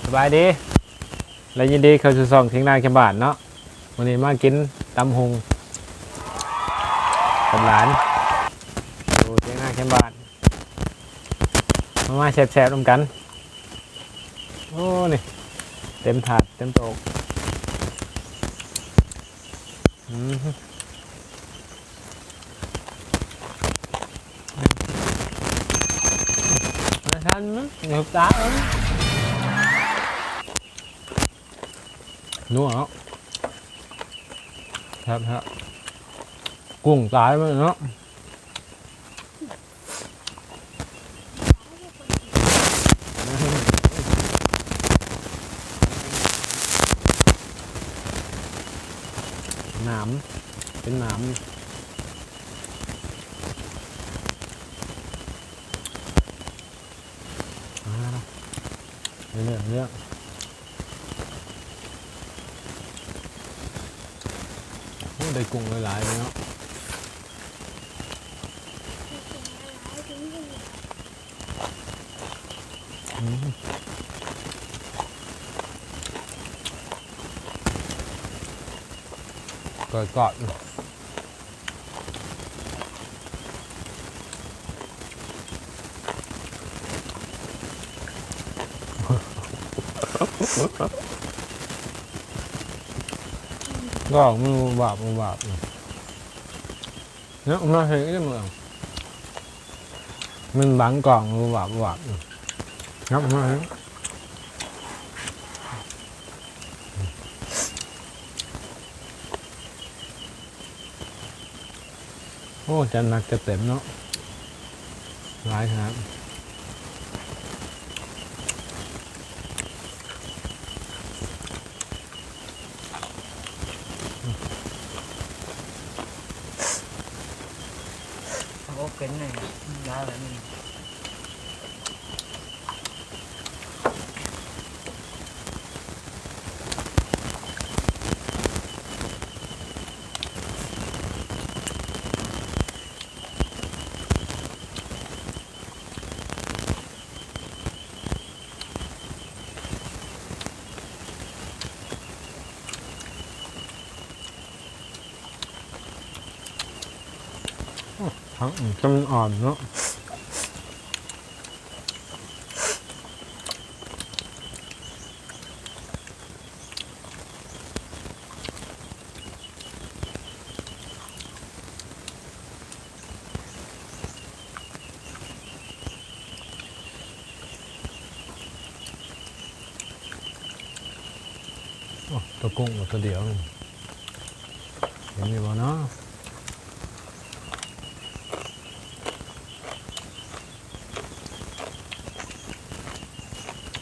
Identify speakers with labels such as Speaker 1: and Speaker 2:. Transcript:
Speaker 1: สบายดีและยินดีเข้าสู่ช่องเที่ยงนาแคมบ้านเนาะวันนี้มากินตำหุงกับหลานดูเที่ยงนาแคมบ้านมาแซ่บๆร่วมกันโอ้นี่เต็มถาดเต็มโต๊ะมาทันมั้ยหยุดตานัวเนาะครับกุ้งตายมั้ยเนาะหนามเป็นหนามเรื่องโอ้ได้กุ้งหลายๆเลยเนาะกอดก็มือบาบเนี่ยมาเห็นก็เหมือนมันบังกล่องมือบาบงับมาโอ้จะหนักจะเต็มเนาะหลายครับ
Speaker 2: โอ้เป็นไงได้แล้วนี่
Speaker 1: ทั้งจำอ่อนเนาะตัวกุ้งตัวเดียวเห็นไหมวะเนาะ